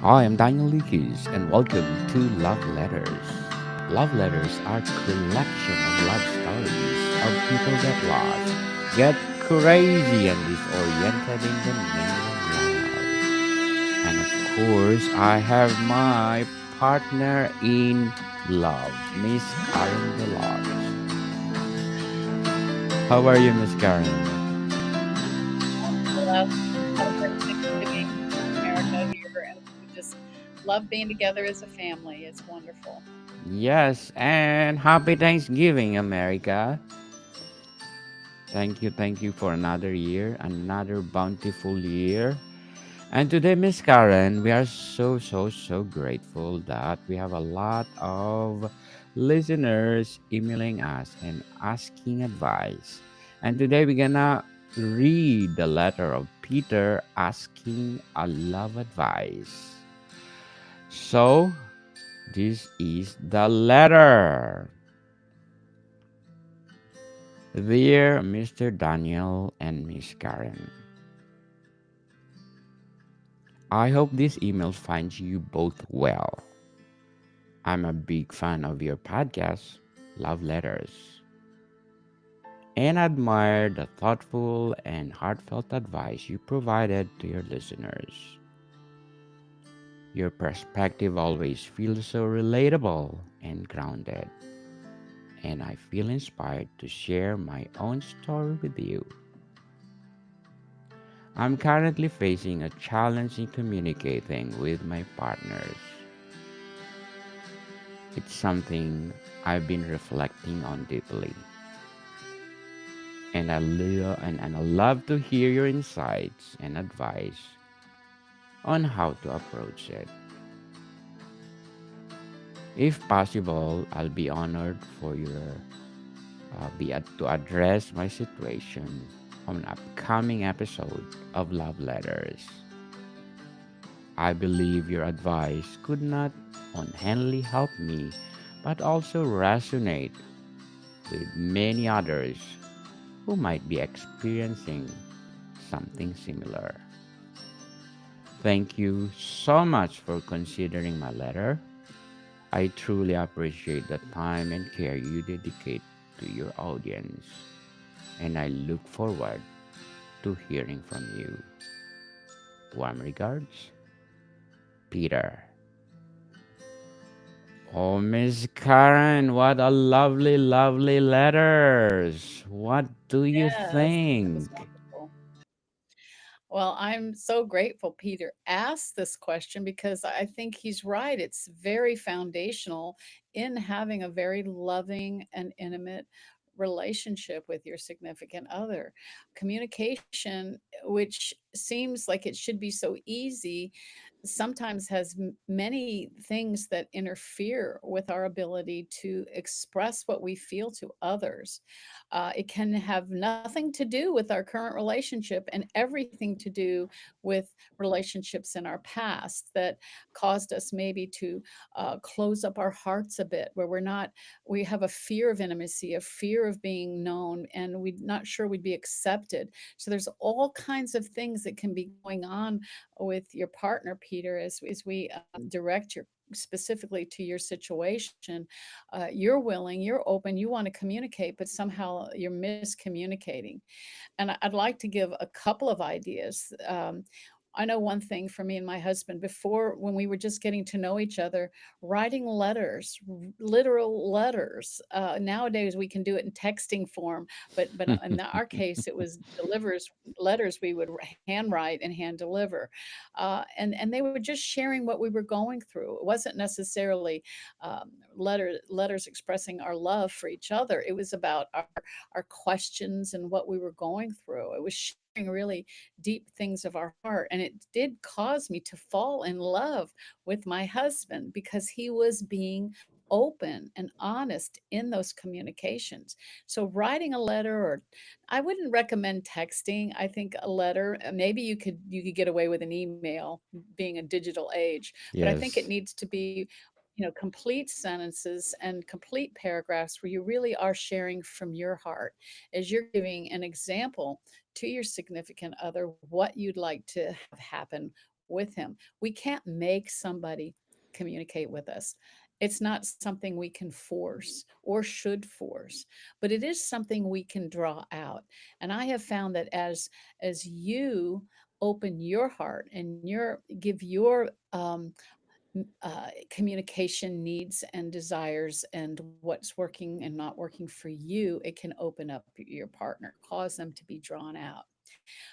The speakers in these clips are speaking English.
I am Daniel Lucas, and welcome to Love Letters. Love Letters are a collection of love stories of people get lost, get crazy and disoriented in the name of love. And of course, I have my partner in love, Miss Karen Delarge. How are you, Miss Karen? Hello. Celebrating Thanksgiving in America here, and we just love being together as a family. It's wonderful. Yes, and happy Thanksgiving, America. Thank you for another year, another bountiful year. And today, Miss Karen, we are so grateful that we have a lot of listeners emailing us and asking advice. And today, we're gonna read the letter of Peter asking a love advice. So, this is the letter. Dear Mr. Daniel and Miss Karen, I hope this email finds you both well. I'm a big fan of your podcast, Love Letters, and admire the thoughtful and heartfelt advice you provided to your listeners. Your perspective always feels so relatable and grounded, and I feel inspired to share my own story with you. I'm currently facing a challenge in communicating with my partners. It's something I've been reflecting on deeply, and I love to hear your insights and advice on how to approach it. If possible, I'll be honored for your to address my situation on an upcoming episode of Love Letters. I believe your advice could not only help me, but also resonate with many others who might be experiencing something similar. Thank you so much for considering my letter. I truly appreciate the time and care you dedicate to your audience, and I look forward to hearing from you. Warm regards, Peter. Oh, Miss Karen, what a lovely letters. What do you Yes, that was think? wonderful. Well, I'm so grateful Peter asked this question because I think he's right. It's very foundational in having a very loving and intimate relationship with your significant other. Communication, which seems like it should be so easy, sometimes has many things that interfere with our ability to express what we feel to others. It can have nothing to do with our current relationship and everything to do with relationships in our past that caused us maybe to close up our hearts a bit, where we have a fear of intimacy, a fear of being known, and we're not sure we'd be accepted. So there's all kinds of things that can be going on with your partner, Peter, as we direct your specifically to your situation. You're willing, you're open, you want to communicate, but somehow you're miscommunicating. And I'd like to give a couple of ideas. I know one thing for me and my husband before, when we were just getting to know each other, writing letters, literal letters. Nowadays we can do it in texting form, but in our case it was delivers letters we would handwrite and hand deliver, and they were just sharing what we were going through. It wasn't necessarily letters expressing our love for each other. It was about our questions and what we were going through. It was sharing really deep things of our heart. And it did cause me to fall in love with my husband because he was being open and honest in those communications. So writing a letter, or I wouldn't recommend texting. I think a letter, maybe you could get away with an email being a digital age, but I think it Yes. needs to be complete sentences and complete paragraphs where you really are sharing from your heart as you're giving an example to your significant other what you'd like to have happen with him. We can't make somebody communicate with us. It's not something we can force or should force, but it is something we can draw out. And I have found that as you open your heart and your give your communication needs and desires and what's working and not working for you, it can open up your partner, cause them to be drawn out.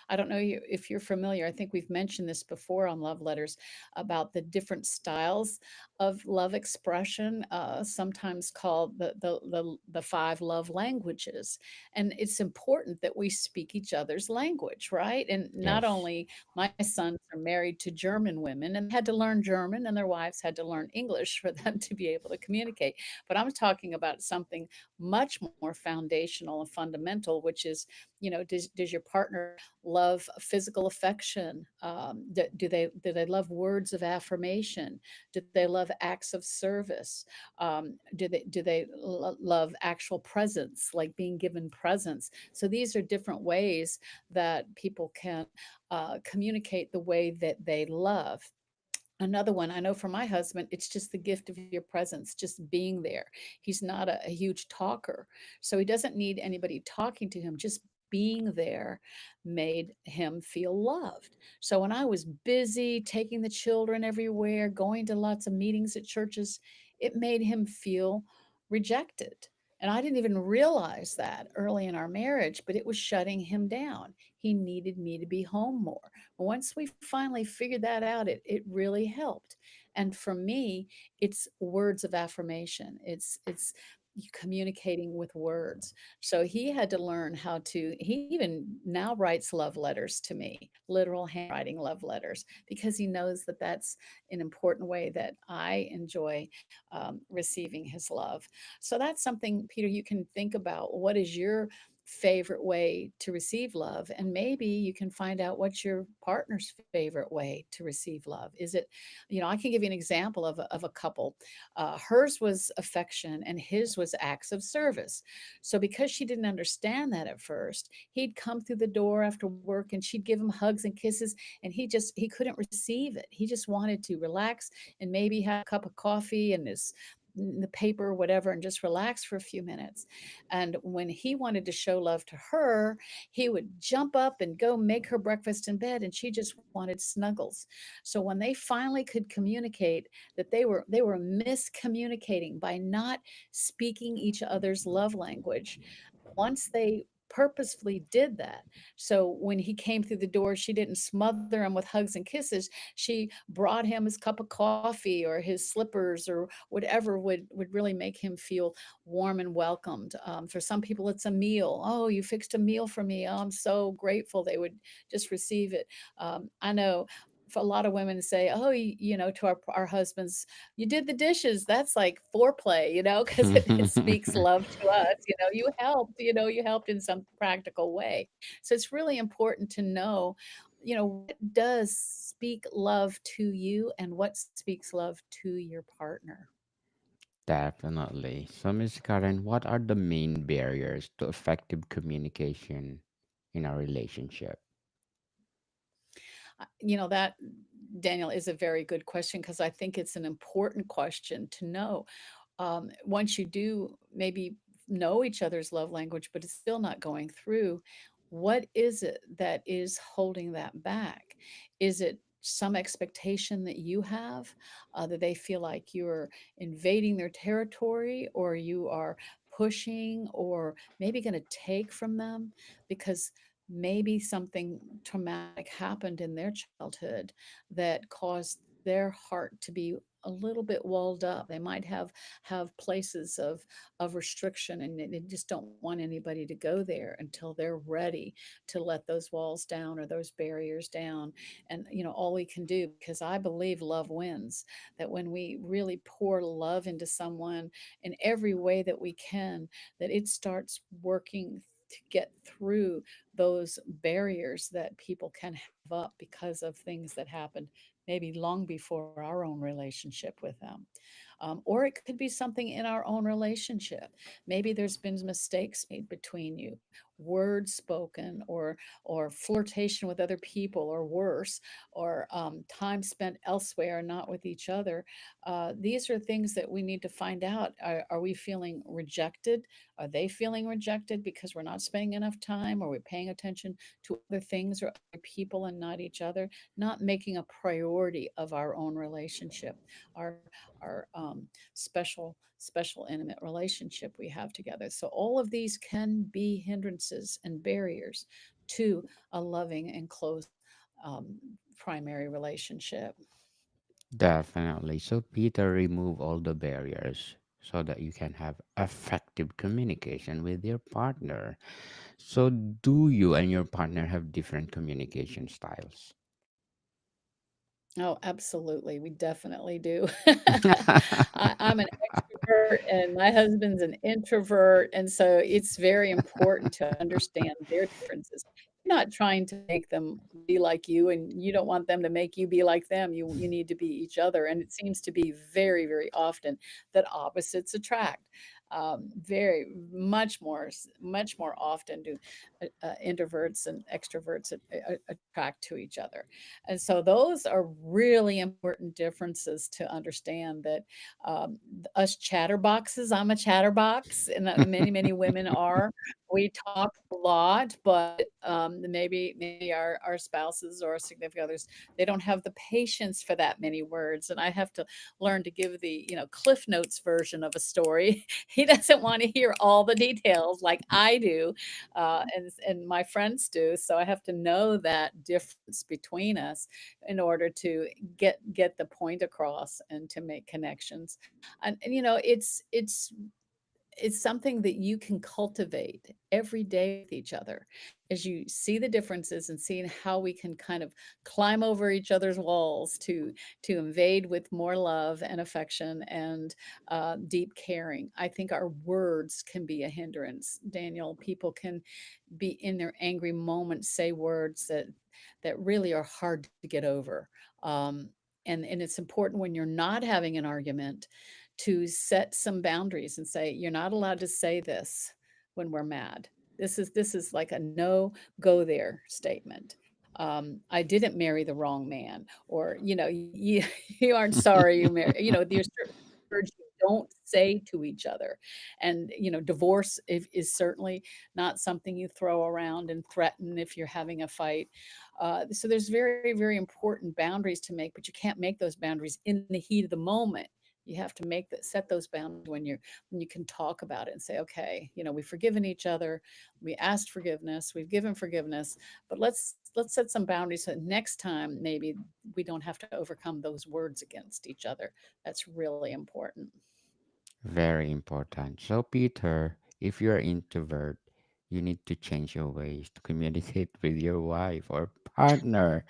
I don't know if you're familiar. I think we've mentioned this before on love letters about the different styles of love expression, sometimes called the five love languages. And it's important that we speak each other's language, right? And not Yes. only my sons are married to German women and had to learn German, and their wives had to learn English for them to be able to communicate. But I'm talking about something much more foundational and fundamental, which is, does your partner love physical affection? Do they love words of affirmation? Do they love acts of service? Do they love actual presence, like being given presents? So these are different ways that people can communicate the way that they love. Another one, I know for my husband, it's just the gift of your presence, just being there. He's not a huge talker, so he doesn't need anybody talking to him. Just being there made him feel loved. So when I was busy taking the children everywhere, going to lots of meetings at churches, it made him feel rejected. And I didn't even realize that early in our marriage, but it was shutting him down. He needed me to be home more. Once we finally figured that out, it really helped. And for me, it's words of affirmation. It's communicating with words. So he had to learn how to, he even now writes love letters to me, literal handwriting love letters, because he knows that that's an important way that I enjoy receiving his love. So that's something, Peter, you can think about. What is your favorite way to receive love? And maybe you can find out what's your partner's favorite way to receive love. Is it, I can give you an example of a couple. Hers was affection and his was acts of service. So because she didn't understand that at first, he'd come through the door after work and she'd give him hugs and kisses, and he couldn't receive it. He just wanted to relax and maybe have a cup of coffee and his the paper, whatever, and just relax for a few minutes. And when he wanted to show love to her, he would jump up and go make her breakfast in bed, and she just wanted snuggles. So when they finally could communicate that they were miscommunicating by not speaking each other's love language, once they purposefully did that. So when he came through the door, she didn't smother him with hugs and kisses. She brought him his cup of coffee or his slippers or whatever would really make him feel warm and welcomed. For some people, it's a meal. Oh, you fixed a meal for me. Oh, I'm so grateful. They would just receive it. I know for a lot of women say, oh, to our husbands, you did the dishes. That's like foreplay, because it speaks love to us. You helped in some practical way. So it's really important to know, what does speak love to you and what speaks love to your partner. Definitely. So, Miss Karen, what are the main barriers to effective communication in a relationship? That, Daniel, is a very good question because I think it's an important question to know. Once you do maybe know each other's love language, but it's still not going through, what is it that is holding that back? Is it some expectation that you have, that they feel like you're invading their territory, or you are pushing, or maybe going to take from them because maybe something traumatic happened in their childhood that caused their heart to be a little bit walled up. They might have places of restriction, and they just don't want anybody to go there until they're ready to let those walls down or those barriers down. And all we can do, because I believe love wins, that when we really pour love into someone in every way that we can, that it starts working to get through those barriers that people can have up because of things that happened maybe long before our own relationship with them. Or it could be something in our own relationship. Maybe there's been mistakes made between you, words spoken, or flirtation with other people, or worse, or time spent elsewhere, not with each other. These are things that we need to find out. Are we feeling rejected? Are they feeling rejected because we're not spending enough time? Are we paying attention to other things or other people and not each other? Not making a priority of our own relationship, our our special intimate relationship we have together. So all of these can be hindrances and barriers to a loving and close um, primary relationship. Definitely. So, Peter, remove all the barriers so that you can have effective communication with your partner. So, do you and your partner have different communication styles? Oh, absolutely. We definitely do. I'm an extrovert and my husband's an introvert. And so it's very important to understand their differences. You're not trying to make them be like you, and you don't want them to make you be like them. You need to be each other. And it seems to be very, very often that opposites attract. Very much more often do introverts and extroverts attract to each other. And so those are really important differences to understand that us chatterboxes, I'm a chatterbox, and many women are. We talk a lot, but maybe our spouses or significant others, they don't have the patience for that many words. And I have to learn to give the Cliff Notes version of a story. He doesn't want to hear all the details like I do, and my friends do. So I have to know that difference between us in order to get the point across and to make connections. And it's something that you can cultivate every day with each other as you see the differences and seeing how we can kind of climb over each other's walls to invade with more love and affection and deep caring. I think our words can be a hindrance, Daniel. People can be in their angry moments say words that really are hard to get over. And it's important when you're not having an argument to set some boundaries and say you're not allowed to say this when we're mad. This is like a no go there statement. I didn't marry the wrong man, or you you aren't sorry you married. There's certain words you don't say to each other, and divorce is certainly not something you throw around and threaten if you're having a fight. So there's very important boundaries to make, but you can't make those boundaries in the heat of the moment. You have to set those boundaries when you can talk about it and say, okay, we've forgiven each other, we asked forgiveness, we've given forgiveness, but let's set some boundaries so that next time maybe we don't have to overcome those words against each other. That's really important. Very important. So, Peter, if you're an introvert, you need to change your ways to communicate with your wife or partner.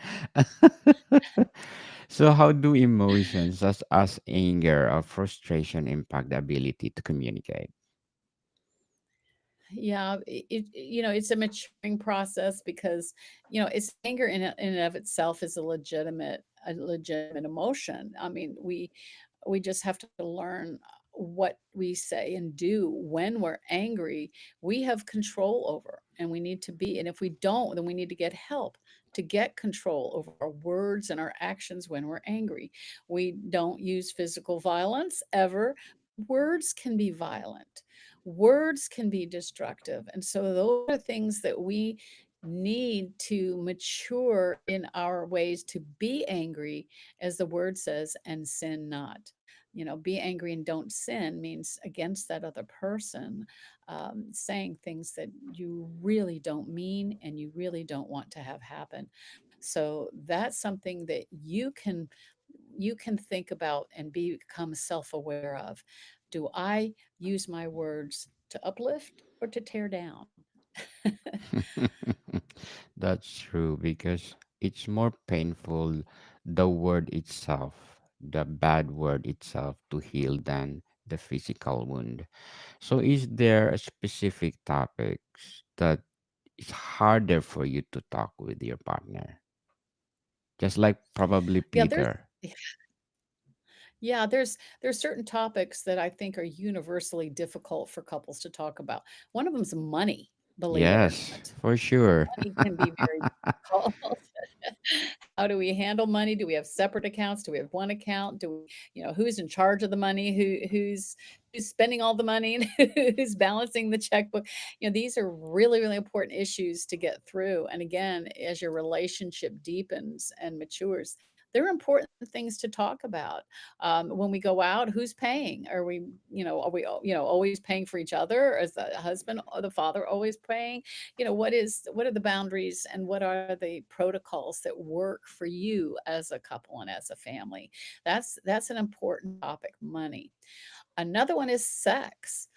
So, how do emotions such as anger or frustration impact the ability to communicate? Yeah, it's a maturing process because, it's anger in and of itself is a legitimate emotion. I mean, we just have to learn what we say and do when we're angry. We have control over, and we need to be. And if we don't, then we need to get help to get control over our words and our actions when we're angry. We don't use physical violence ever. Words can be violent. Words can be destructive. And so those are things that we need to mature in our ways to be angry, as the word says, and sin not. Be angry and don't sin means against that other person, saying things that you really don't mean and you really don't want to have happen. So that's something that you can think about and become self-aware of. Do I use my words to uplift or to tear down? That's true because it's more painful the word itself, the bad word itself to heal than the physical wound. So is there a specific topics that is harder for you to talk with your partner? Just like probably Yeah, there's Peter. yeah, there's certain topics that I think are universally difficult for couples to talk about. One of them is money. believe it or Yes, not. for sure. Money can be very difficult. How do we handle money? Do we have separate accounts? Do we have one account? Do we, who's in charge of the money? Who's spending all the money and who's balancing the checkbook? These are really, really important issues to get through. And again, as your relationship deepens and matures, they're important things to talk about. When we go out, who's paying? Are we always paying for each other? Is the husband or the father always paying? What are the boundaries and what are the protocols that work for you as a couple and as a family? That's an important topic, money. Another one is sex.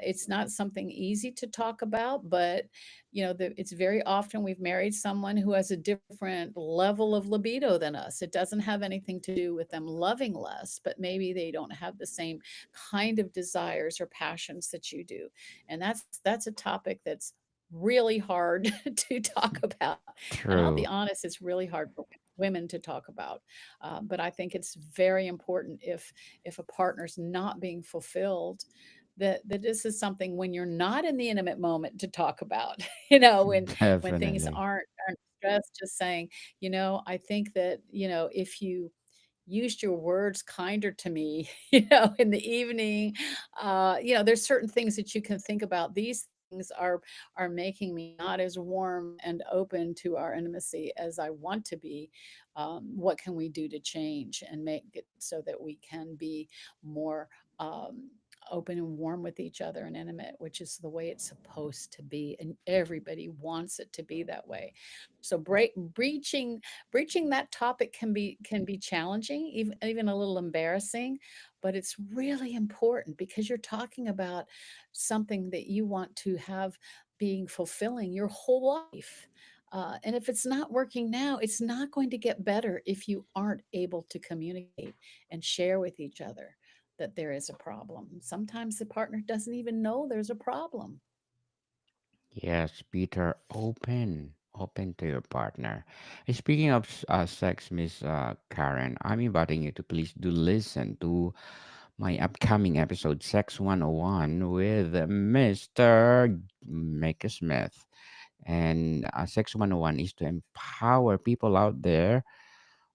It's not something easy to talk about, but it's very often we've married someone who has a different level of libido than us. It doesn't have anything to do with them loving less, but maybe they don't have the same kind of desires or passions that you do, and that's a topic that's really hard to talk about. And I'll be True. honest, it's really hard for women to talk about, but I think it's very important if a partner's not being fulfilled, that this is something when you're not in the intimate moment to talk about. When things Definitely. aren't stressed, just saying, I think that, if you used your words kinder to me, in the evening. There's certain things that you can think about. These things are making me not as warm and open to our intimacy as I want to be. What can we do to change and make it so that we can be more um, open and warm with each other and intimate, which is the way it's supposed to be, and everybody wants it to be that way. So breaching that topic can be challenging, even a little embarrassing, but it's really important because you're talking about something that you want to have being fulfilling your whole life. And if it's not working now, it's not going to get better if you aren't able to communicate and share with each other that there is a problem. Sometimes the partner doesn't even know there's a problem. Yes, Peter, open to your partner. Speaking of sex, Miss Karen, I'm inviting you to please do listen to my upcoming episode, Sex 101, with Mr. Micah Smith. And Sex 101 is to empower people out there,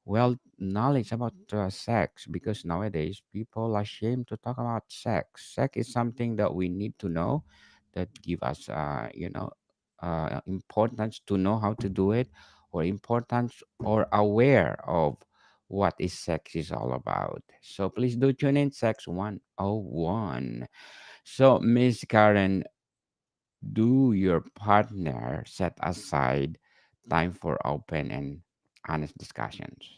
well, knowledge about sex, because nowadays people are ashamed to talk about sex. Sex is something that we need to know, that give us importance to know how to do it, or importance or aware of what is sex is all about. So please do tune in Sex 101. So Miss Karen, do your partner set aside time for open and honest discussions?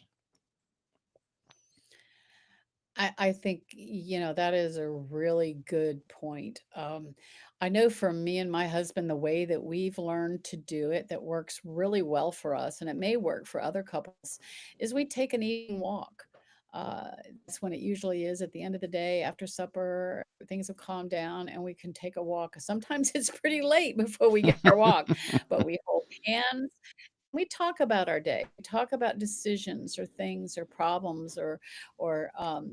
I think, that is a really good point. I know for me and my husband, the way that we've learned to do it that works really well for us, and it may work for other couples, is we take an evening walk. That's when it usually is at the end of the day after supper. Things have calmed down and we can take a walk. Sometimes it's pretty late before we get our walk, but we hold hands, we talk about our day. We talk about decisions or things or problems or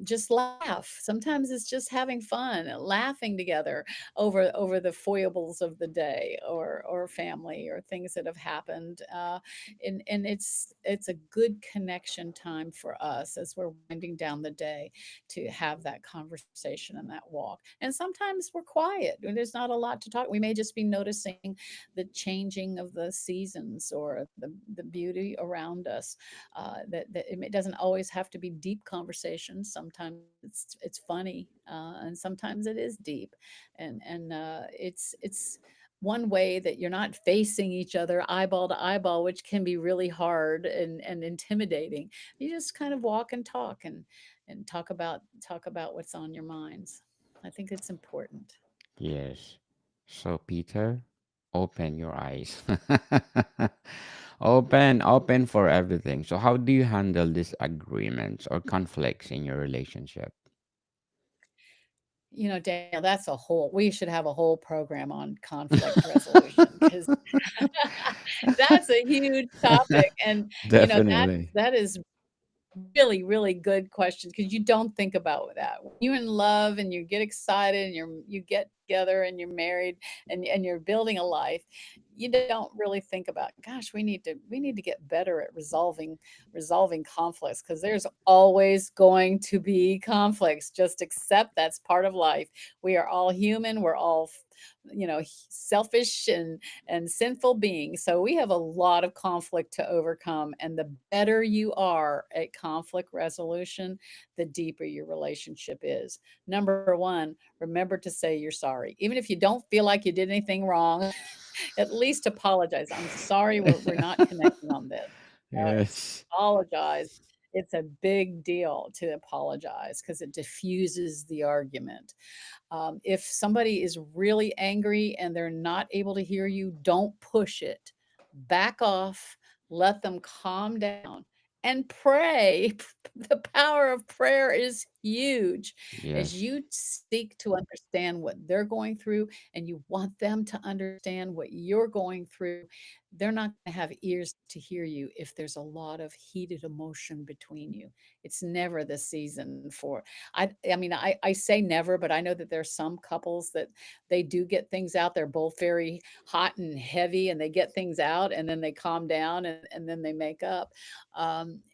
just laugh. Sometimes it's just having fun, laughing together over the foibles of the day or family or things that have happened. And it's a good connection time for us as we're winding down the day to have that conversation and that walk. And sometimes we're quiet. There's not a lot to talk. We may just be noticing the changing of the seasons or the beauty around us. That it doesn't always have to be deep conversations. Sometimes it's funny, and sometimes it is deep, and it's one way that you're not facing each other eyeball to eyeball, which can be really hard and intimidating. You just kind of walk and talk and talk about what's on your minds. I think it's important. Yes. So, Peter, open your eyes. Open for everything. So, how do you handle disagreements or conflicts in your relationship? Daniel, that's we should have a whole program on conflict resolution because that's a huge topic. And, that Definitely. that is really, really good questions because you don't think about that. When you're in love and you get excited and you get together and you're married and you're building a life, you don't really think about, gosh, we need to get better at resolving conflicts because there's always going to be conflicts. Just accept that's part of life. We are all human. We're all selfish and sinful beings. So we have a lot of conflict to overcome. And the better you are at conflict resolution, the deeper your relationship is. Number one, remember to say you're sorry. Even if you don't feel like you did anything wrong, at least apologize. I'm sorry, we're not connecting on this. Yes. Apologize. It's a big deal to apologize because it diffuses the argument. If somebody is really angry and they're not able to hear you, don't push it. Back off, let them calm down and pray. The power of prayer is huge. As Yes. you seek to understand what they're going through and you want them to understand what you're going through, they're not going to have ears to hear you if there's a lot of heated emotion between you. It's never the season for I say never, but I know that there's some couples that they do get things out. They're both very hot and heavy and they get things out and then they calm down and then they make up.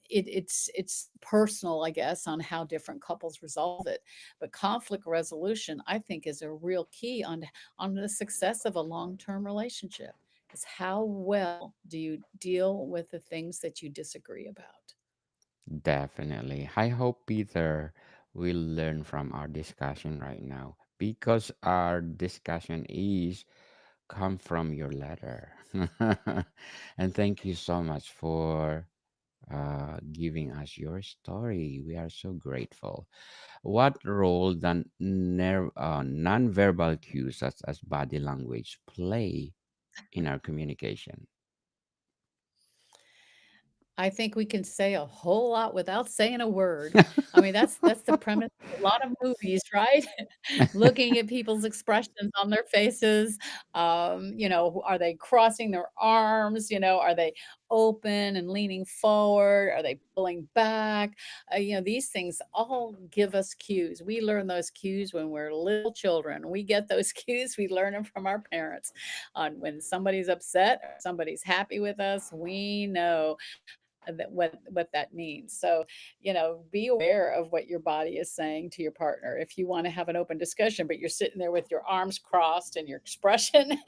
It's personal, I guess, on how different couples resolve it. But conflict resolution, I think, is a real key on the success of a long-term relationship. Is how well do you deal with the things that you disagree about? Definitely. I hope Peter will learn from our discussion right now because our discussion is come from your letter. And thank you so much for giving us your story. We are so grateful. What role do non-verbal cues such as body language play in our communication? I think we can say a whole lot without saying a word. I mean, that's the premise of a lot of movies, right? Looking at people's expressions on their faces, are they crossing their arms? Are they open and leaning forward? Are they pulling back? These things all give us cues. We learn those cues when we're little children. We get those cues, we learn them from our parents. On when somebody's upset or somebody's happy with us, we know what that means. So, be aware of what your body is saying to your partner. If you want to have an open discussion, but you're sitting there with your arms crossed and your expression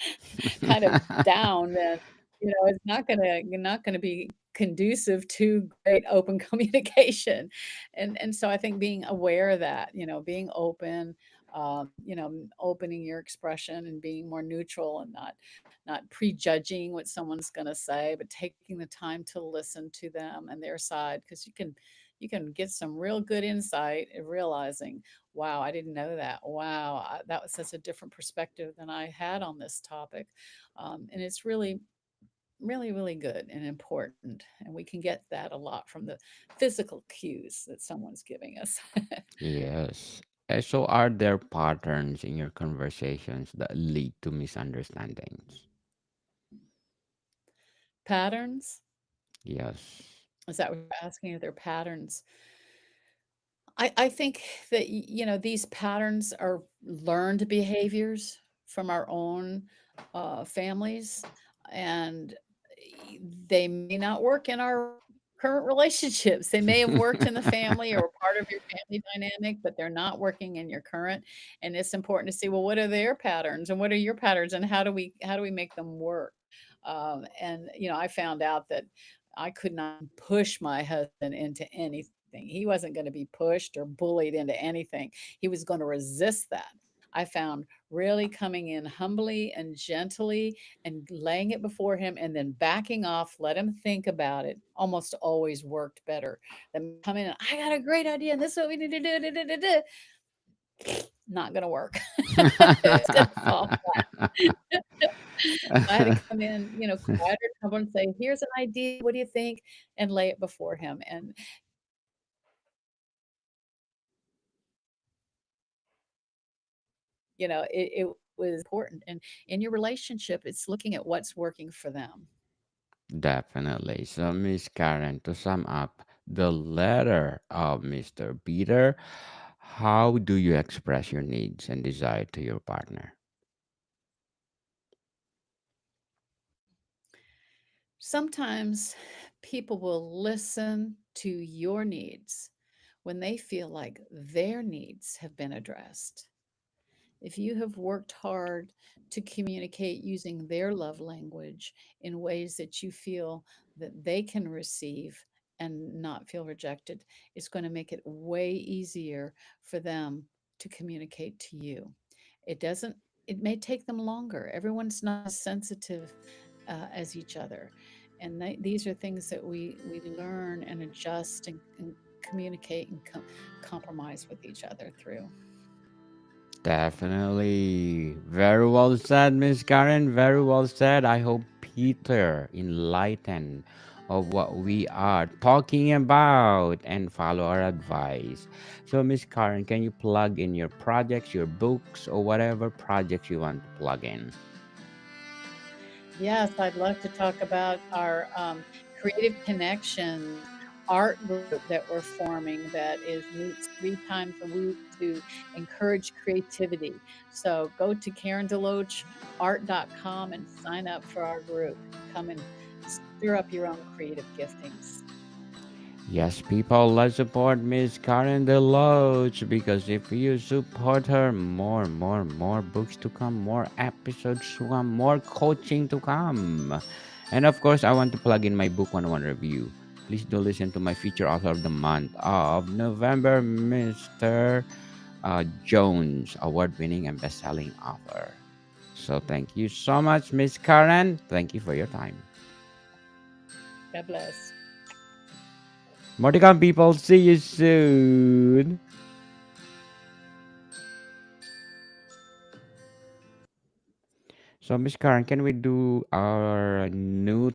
kind of down, then you're not gonna be conducive to great open communication. And so I think being aware of that, being open, opening your expression and being more neutral and not prejudging what someone's going to say, but taking the time to listen to them and their side because you can get some real good insight in realizing, wow, I didn't know that. Wow, that was such a different perspective than I had on this topic. And it's really, really, really good and important. And we can get that a lot from the physical cues that someone's giving us. Yes. So, are there patterns in your conversations that lead to misunderstandings? Patterns? Yes. Is that what you're asking? Are there patterns? I think that these patterns are learned behaviors from our own families, and they may not work in our current relationships. They may have worked in the family or part of your family dynamic, but they're not working in your current. And it's important to see, well, what are their patterns and what are your patterns, and how do we make them work? And I found out that I could not push my husband into anything. He wasn't going to be pushed or bullied into anything. He was going to resist that. I found really coming in humbly and gently and laying it before him and then backing off, let him think about it, almost always worked better than come in and I got a great idea and this is what we need to do. Not going to work. It's going to fall flat. So I had to come in, quieter, humble, and say, "Here's an idea. What do you think?" And lay it before him. And it was important. And in your relationship, it's looking at what's working for them. Definitely. So, Miss Karen, to sum up the letter of Mr. Peter, how do you express your needs and desire to your partner? Sometimes people will listen to your needs when they feel like their needs have been addressed. If you have worked hard to communicate using their love language in ways that you feel that they can receive and not feel rejected, it's going to make it way easier for them to communicate to you. It doesn't, it may take them longer. Everyone's not as sensitive as each other. And these are things that we learn and adjust and communicate and compromise with each other through. Definitely. Very well said, Miss Karen. Very well said. I hope Peter enlightened of what we are talking about and follow our advice. So, Miss Karen, can you plug in your projects, your books, or whatever projects you want to plug in? Yes, I'd love to talk about our Creative Connections art group that we're forming that is meets 3 times a week to encourage creativity. So go to KarenDeloachArt.com and sign up for our group. Come and stir up your own creative giftings. Yes, people, let's support Miss Karen Deloach because if you support her, more books to come, more episodes to come, more coaching to come. And of course, I want to plug in my book 101 review. Please do listen to my feature author of the month of November, Mr. Jones, award winning and best selling author. So thank you so much, Miss Karen. Thank you for your time. God bless. More to come, people. See you soon. So, Miss Karen, can we do our new